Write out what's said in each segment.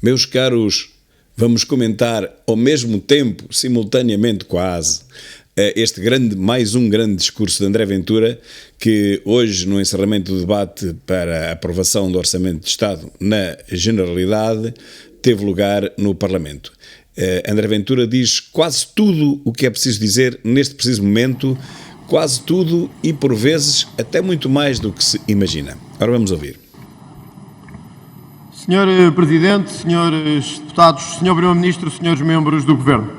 Meus caros, vamos comentar ao mesmo tempo, simultaneamente quase, mais um grande discurso de André Ventura, que hoje, no encerramento do debate para a aprovação do Orçamento de Estado na Generalidade, teve lugar no Parlamento. André Ventura diz quase tudo o que é preciso dizer neste preciso momento, quase tudo e, por vezes, até muito mais do que se imagina. Agora vamos ouvir. Senhor Presidente, senhores deputados, senhor Primeiro-Ministro, senhores membros do Governo.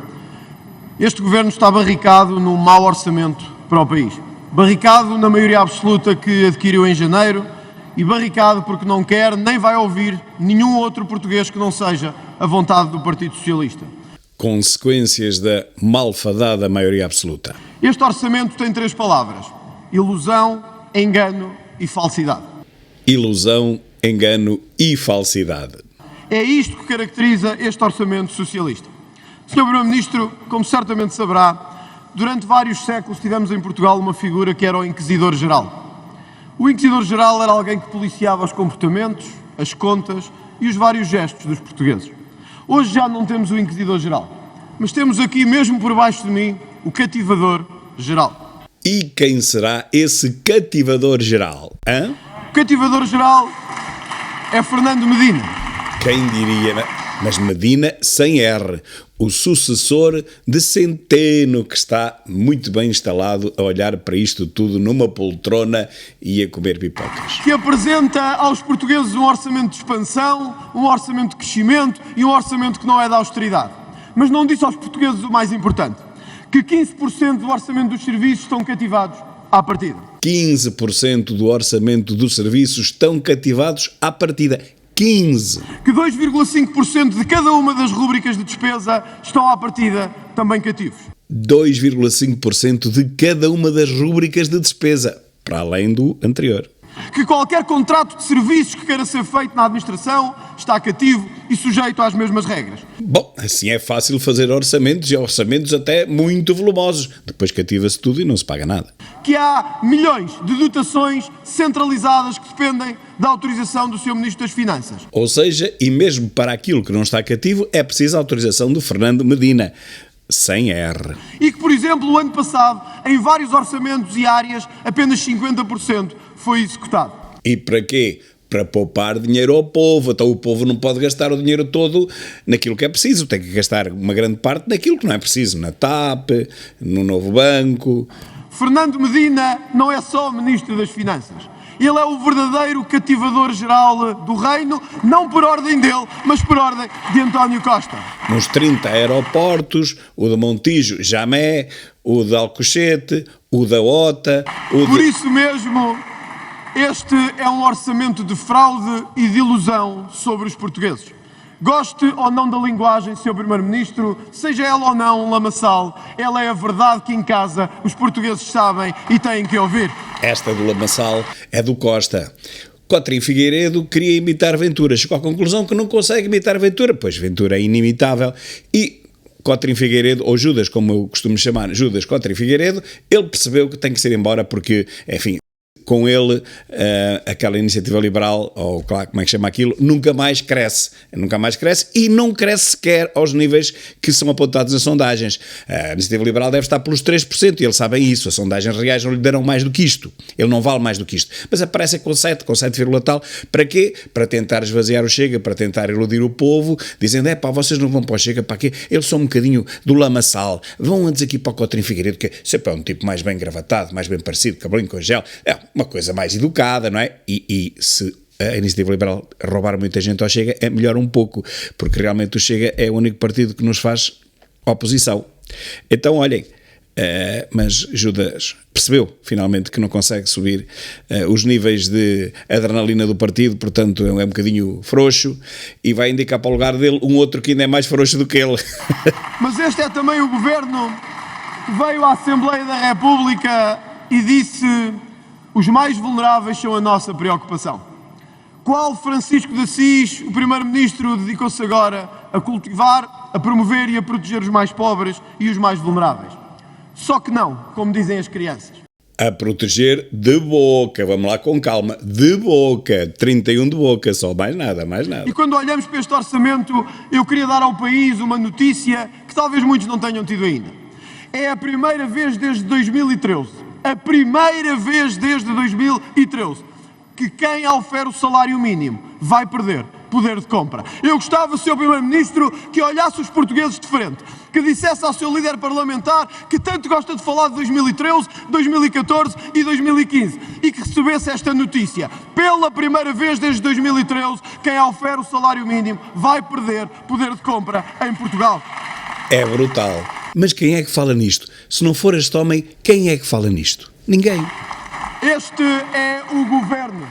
Este Governo está barricado num mau orçamento para o país. Barricado na maioria absoluta que adquiriu em janeiro e barricado porque não quer nem vai ouvir nenhum outro português que não seja a vontade do Partido Socialista. Consequências da malfadada maioria absoluta. Este orçamento tem 3 palavras: ilusão, engano e falsidade. Ilusão, engano e falsidade. É isto que caracteriza este orçamento socialista. Sr. Primeiro-Ministro, como certamente saberá, durante vários séculos tivemos em Portugal uma figura que era o Inquisidor-Geral. O Inquisidor-Geral era alguém que policiava os comportamentos, as contas e os vários gestos dos portugueses. Hoje já não temos o Inquisidor-Geral, mas temos aqui, mesmo por baixo de mim, o Cativador-Geral. E quem será esse Cativador-Geral? Hã? O Cativador-Geral é Fernando Medina. Quem diria? Mas Medina sem R, o sucessor de Centeno, que está muito bem instalado a olhar para isto tudo numa poltrona e a comer pipocas. Que apresenta aos portugueses um orçamento de expansão, um orçamento de crescimento e um orçamento que não é da austeridade. Mas não disse aos portugueses o mais importante, que 15% do orçamento dos serviços estão cativados à partida. 15% do orçamento dos serviços estão cativados à partida. 15%. Que 2,5% de cada uma das rúbricas de despesa estão à partida também cativos. 2,5% de cada uma das rúbricas de despesa, para além do anterior. Que qualquer contrato de serviços que queira ser feito na administração está cativo e sujeito às mesmas regras. Bom, assim é fácil fazer orçamentos e orçamentos até muito volumosos. Depois cativa-se tudo e não se paga nada. Que há milhões de dotações centralizadas que dependem da autorização do Sr. Ministro das Finanças. Ou seja, e mesmo para aquilo que não está cativo, é preciso a autorização do Fernando Medina. Sem R. E que, por exemplo, o ano passado, em vários orçamentos e áreas, apenas 50% foi executado. E para quê? Para poupar dinheiro ao povo. Então o povo não pode gastar o dinheiro todo naquilo que é preciso. Tem que gastar uma grande parte naquilo que não é preciso. Na TAP, no novo banco. Fernando Medina não é só Ministro das Finanças. Ele é o verdadeiro Cativador-Geral do reino, não por ordem dele, mas por ordem de António Costa. Nos 30 aeroportos, o de Montijo, Jamé, o de Alcochete, o da OTA... Por isso mesmo, este é um orçamento de fraude e de ilusão sobre os portugueses. Goste ou não da linguagem, Sr. Primeiro-Ministro, seja ela ou não um lamaçal, ela é a verdade que em casa os portugueses sabem e têm que ouvir. Esta do lamaçal é do Costa. Cotrim Figueiredo queria imitar Ventura. Chegou à conclusão que não consegue imitar Ventura, pois Ventura é inimitável. E Cotrim Figueiredo, ou Judas, como eu costumo chamar, Judas Cotrim Figueiredo, ele percebeu que tem que ser embora porque, enfim... Com ele, aquela iniciativa liberal, ou claro, como é que chama aquilo, nunca mais cresce e não cresce sequer aos níveis que são apontados nas sondagens. A iniciativa liberal deve estar pelos 3% e eles sabem isso, as sondagens reais não lhe darão mais do que isto, ele não vale mais do que isto, mas aparece com 7, tal, para quê? Para tentar esvaziar o Chega, para tentar iludir o povo, dizendo, vocês não vão para o Chega, para quê? Eles são um bocadinho do lamaçal, vão antes aqui para o Cotrim Figueiredo, que sempre é um tipo mais bem gravatado, mais bem parecido, cabelinho com gel, uma coisa mais educada, não é? E se a iniciativa liberal roubar muita gente ao Chega, é melhor um pouco, porque realmente o Chega é o único partido que nos faz oposição. Então, olhem, mas Judas percebeu finalmente que não consegue subir os níveis de adrenalina do partido, portanto é um bocadinho frouxo e vai indicar para o lugar dele um outro que ainda é mais frouxo do que ele. Mas este é também o governo que veio à Assembleia da República e disse: os mais vulneráveis são a nossa preocupação. Qual Francisco de Assis, o Primeiro-Ministro, dedicou-se agora a cultivar, a promover e a proteger os mais pobres e os mais vulneráveis? Só que não, como dizem as crianças. A proteger de boca, vamos lá com calma, de boca, 31 de boca, só mais nada, mais nada. E quando olhamos para este orçamento, eu queria dar ao país uma notícia que talvez muitos não tenham tido ainda. É a primeira vez desde 2013, a primeira vez desde 2013, que quem ofere o salário mínimo vai perder poder de compra. Eu gostava, Sr. Primeiro-Ministro, que olhasse os portugueses de frente, que dissesse ao seu líder parlamentar que tanto gosta de falar de 2013, 2014 e 2015 e que recebesse esta notícia. Pela primeira vez desde 2013, quem ofere o salário mínimo vai perder poder de compra em Portugal. É brutal. Mas quem é que fala nisto? Se não for este homem, quem é que fala nisto? Ninguém. Este é o governo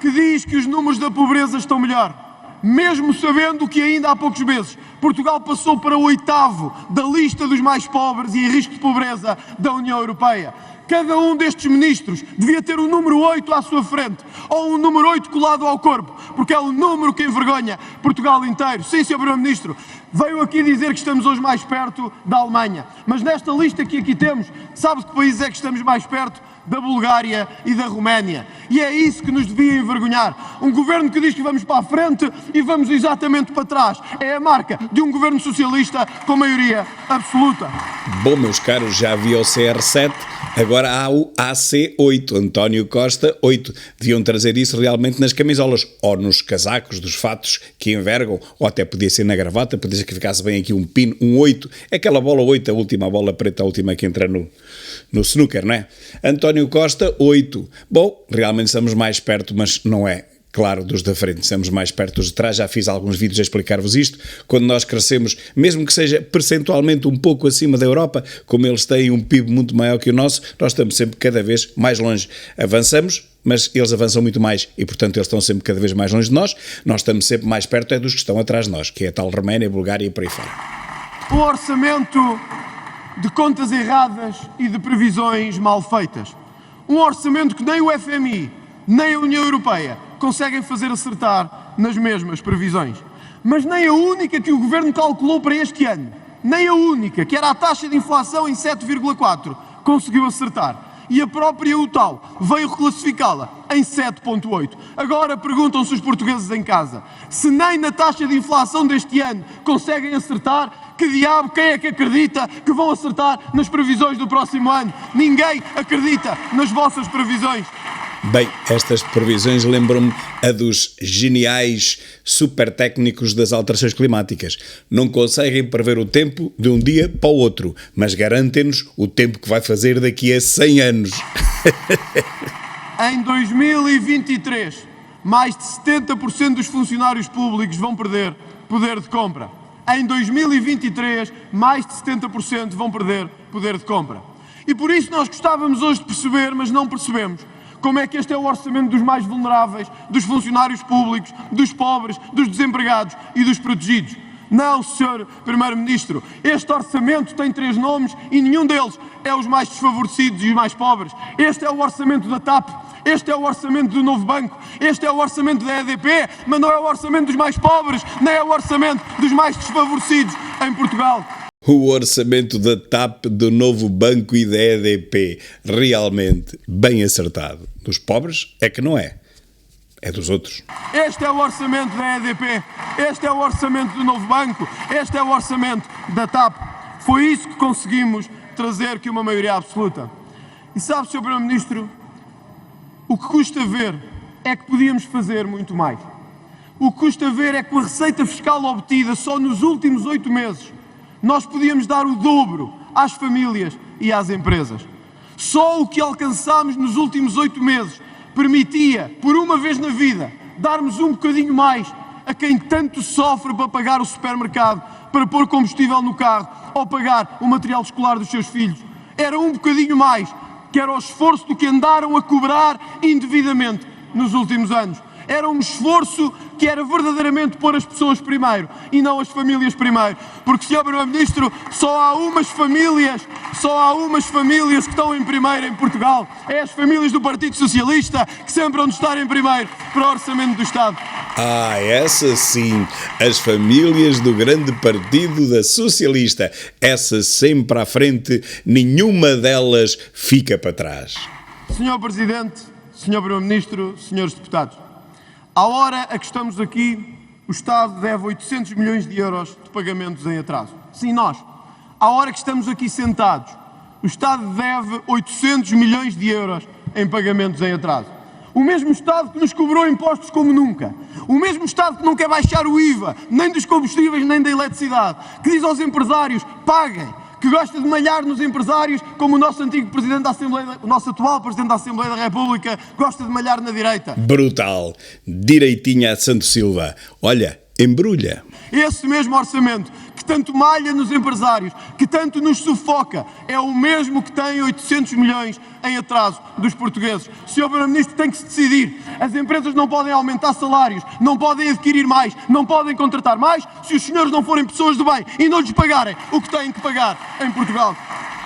que diz que os números da pobreza estão melhor, mesmo sabendo que ainda há poucos meses Portugal passou para o 8º da lista dos mais pobres e em risco de pobreza da União Europeia. Cada um destes ministros devia ter o número 8 à sua frente, ou um número 8 colado ao corpo, porque é o número que envergonha Portugal inteiro. Sim, Sr. Primeiro-Ministro, veio aqui dizer que estamos hoje mais perto da Alemanha, mas nesta lista que aqui temos, sabe de que países é que estamos mais perto? Da Bulgária e da Roménia. E é isso que nos devia envergonhar. Um governo que diz que vamos para a frente e vamos exatamente para trás. É a marca de um governo socialista com maioria absoluta. Bom, meus caros, já havia o CR7, agora há o AC8, António Costa 8. Deviam trazer isso realmente nas camisolas, ou nos casacos dos fatos que envergam, ou até podia ser na gravata, podia ser que ficasse bem aqui um pino, um 8, aquela bola 8, a última bola preta, a última que entra no snooker, não é? António Costa 8. Bom, realmente estamos mais perto, mas não é claro dos da frente, estamos mais perto dos de trás. Já fiz alguns vídeos a explicar-vos isto. Quando nós crescemos, mesmo que seja percentualmente um pouco acima da Europa, como eles têm um PIB muito maior que o nosso, nós estamos sempre cada vez mais longe. Avançamos, mas eles avançam muito mais e, portanto, eles estão sempre cada vez mais longe de nós. Nós estamos sempre mais perto dos que estão atrás de nós, que é a tal Roménia, Bulgária e por aí fora. Um orçamento de contas erradas e de previsões mal feitas. Um orçamento que nem o FMI, nem a União Europeia conseguem fazer acertar nas mesmas previsões. Mas nem a única que o Governo calculou para este ano, nem a única, que era a taxa de inflação em 7,4, conseguiu acertar. E a própria UTAU veio reclassificá-la em 7,8. Agora perguntam-se os portugueses em casa, se nem na taxa de inflação deste ano conseguem acertar, que diabo, quem é que acredita que vão acertar nas previsões do próximo ano? Ninguém acredita nas vossas previsões. Bem, estas previsões lembram-me a dos geniais super técnicos das alterações climáticas. Não conseguem prever o tempo de um dia para o outro, mas garantem-nos o tempo que vai fazer daqui a 100 anos. Em 2023, mais de 70% dos funcionários públicos vão perder poder de compra. Em 2023, mais de 70% vão perder poder de compra. E por isso nós gostávamos hoje de perceber, mas não percebemos, como é que este é o orçamento dos mais vulneráveis, dos funcionários públicos, dos pobres, dos desempregados e dos protegidos. Não, Sr. Primeiro-Ministro, este orçamento tem 3 nomes e nenhum deles é os mais desfavorecidos e os mais pobres. Este é o orçamento da TAP, este é o orçamento do Novo Banco, este é o orçamento da EDP, mas não é o orçamento dos mais pobres, nem é o orçamento dos mais desfavorecidos em Portugal. O orçamento da TAP, do Novo Banco e da EDP, realmente bem acertado. Dos pobres é que não é. É dos outros. Este é o orçamento da EDP, este é o orçamento do Novo Banco, este é o orçamento da TAP. Foi isso que conseguimos trazer que uma maioria absoluta. E sabe, Sr. Primeiro-Ministro, o que custa ver é que podíamos fazer muito mais. O que custa ver é que com a receita fiscal obtida só nos últimos 8 meses, nós podíamos dar o dobro às famílias e às empresas. Só o que alcançámos nos últimos 8 meses permitia, por uma vez na vida, darmos um bocadinho mais a quem tanto sofre para pagar o supermercado, para pôr combustível no carro ou pagar o material escolar dos seus filhos. Era um bocadinho mais, que era o esforço do que andaram a cobrar indevidamente nos últimos anos. Era um esforço que era verdadeiramente pôr as pessoas primeiro e não as famílias primeiro. Porque, Sr. Primeiro-Ministro, só há umas famílias que estão em primeiro em Portugal. É as famílias do Partido Socialista que sempre vão estar em primeiro para o Orçamento do Estado. Ah, essa sim, as famílias do grande partido da socialista, essa sempre à frente, nenhuma delas fica para trás. Senhor Presidente, Senhor Primeiro-Ministro, Senhores Deputados, à hora a que estamos aqui, o Estado deve 800 milhões de euros de pagamentos em atraso. Sim, nós. À hora que estamos aqui sentados, o Estado deve 800 milhões de euros em pagamentos em atraso. O mesmo Estado que nos cobrou impostos como nunca. O mesmo Estado que não quer baixar o IVA, nem dos combustíveis, nem da eletricidade. Que diz aos empresários, paguem. Que gosta de malhar nos empresários, como o nosso antigo Presidente da Assembleia, o nosso atual Presidente da Assembleia da República, gosta de malhar na direita. Brutal. Direitinha a Santo Silva. Olha, embrulha. Esse mesmo orçamento que tanto malha nos empresários, que tanto nos sufoca, é o mesmo que tem 800 milhões em atraso dos portugueses. O Sr. Primeiro-Ministro tem que se decidir. As empresas não podem aumentar salários, não podem adquirir mais, não podem contratar mais, se os senhores não forem pessoas de bem e não lhes pagarem o que têm que pagar em Portugal.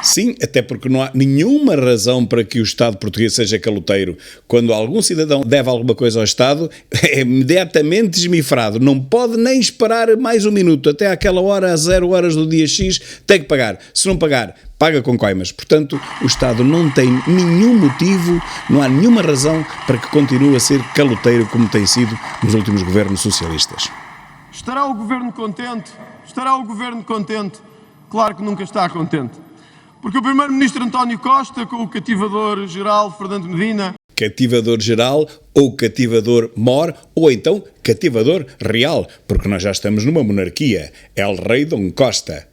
Sim, até porque não há nenhuma razão para que o Estado português seja caloteiro. Quando algum cidadão deve alguma coisa ao Estado, é imediatamente desmifrado. Não pode nem esperar mais um minuto. Até àquela hora, às 0 horas do dia X, tem que pagar. Se não pagar, paga com coimas. Portanto, o Estado não tem nenhum motivo, não há nenhuma razão para que continue a ser caloteiro como tem sido nos últimos governos socialistas. Estará o Governo contente? Estará o Governo contente? Claro que nunca está contente. Porque o Primeiro-Ministro António Costa, com o cativador-geral Fernando Medina... Cativador-geral ou cativador-mor ou então cativador real, porque nós já estamos numa monarquia. É o rei Dom Costa.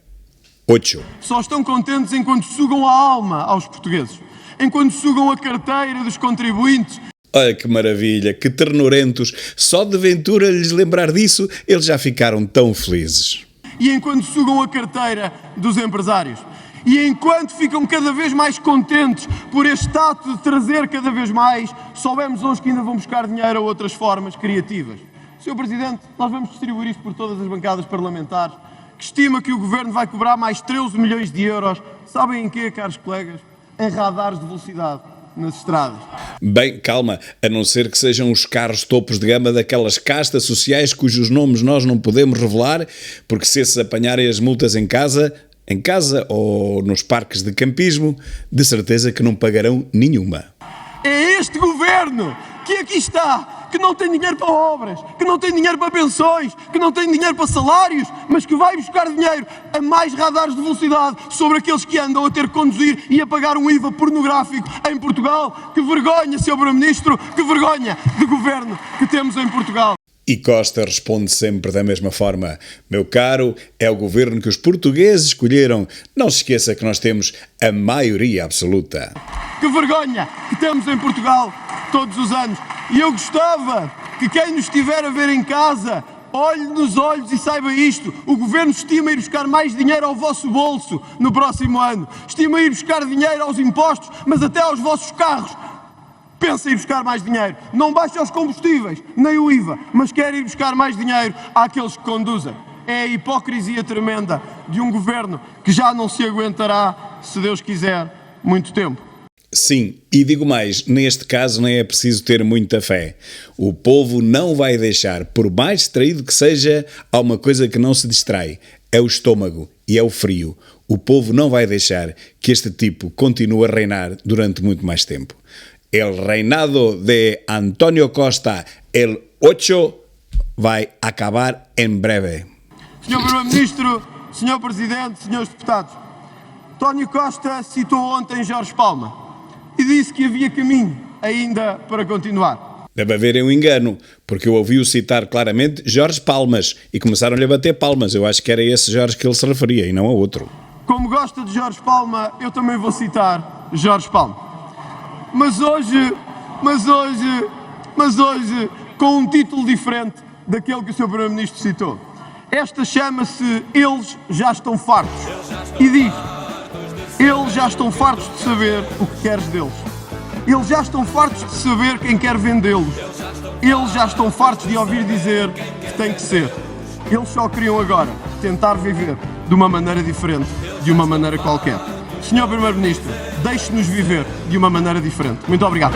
8. Só estão contentes enquanto sugam a alma aos portugueses, enquanto sugam a carteira dos contribuintes. Olha que maravilha, que ternurentos. Só de Ventura lhes lembrar disso, eles já ficaram tão felizes. E enquanto sugam a carteira dos empresários. E enquanto ficam cada vez mais contentes por este ato de trazer cada vez mais, soubemos hoje que ainda vão buscar dinheiro a outras formas criativas. Sr. Presidente, nós vamos distribuir isto por todas as bancadas parlamentares, que estima que o Governo vai cobrar mais 13 milhões de euros. Sabem em quê, caros colegas? Em radares de velocidade nas estradas. Bem, calma, a não ser que sejam os carros topos de gama daquelas castas sociais cujos nomes nós não podemos revelar, porque se esses apanharem as multas em casa ou nos parques de campismo, de certeza que não pagarão nenhuma. É este Governo que aqui está, que não tem dinheiro para obras, que não tem dinheiro para pensões, que não tem dinheiro para salários, mas que vai buscar dinheiro a mais radares de velocidade sobre aqueles que andam a ter que conduzir e a pagar um IVA pornográfico em Portugal. Que vergonha, Sr. Primeiro-Ministro, que vergonha de governo que temos em Portugal. E Costa responde sempre da mesma forma. Meu caro, é o governo que os portugueses escolheram. Não se esqueça que nós temos a maioria absoluta. Que vergonha que temos em Portugal todos os anos. E eu gostava que quem nos estiver a ver em casa olhe nos olhos e saiba isto. O governo estima ir buscar mais dinheiro ao vosso bolso no próximo ano. Estima ir buscar dinheiro aos impostos, mas até aos vossos carros. Pensa em ir buscar mais dinheiro. Não baixa os combustíveis, nem o IVA, mas quer ir buscar mais dinheiro àqueles que conduzem. É a hipocrisia tremenda de um governo que já não se aguentará, se Deus quiser, muito tempo. Sim, e digo mais, neste caso nem é preciso ter muita fé. O povo não vai deixar, por mais distraído que seja, há uma coisa que não se distrai. É o estômago e é o frio. O povo não vai deixar que este tipo continue a reinar durante muito mais tempo. El reinado de António Costa, el 8, vai acabar em breve. Sr. Primeiro-Ministro, Sr. Presidente, Srs. Deputados, António Costa citou ontem Jorge Palma e disse que havia caminho ainda para continuar. Deve haver um engano, porque eu ouvi-o citar claramente Jorge Palmas e começaram-lhe a bater palmas. Eu acho que era esse Jorge que ele se referia e não a outro. Como gosta de Jorge Palma, eu também vou citar Jorge Palma. Mas hoje, com um título diferente daquele que o Sr. Primeiro-Ministro citou. Esta chama-se Eles Já Estão Fartos. E diz, eles já estão fartos de saber o que queres deles. Eles já estão fartos de saber quem quer vendê-los. Eles já estão fartos de ouvir dizer que tem que ser. Eles só queriam agora tentar viver de uma maneira diferente, de uma maneira qualquer. Senhor Primeiro-Ministro, deixe-nos viver de uma maneira diferente. Muito obrigado.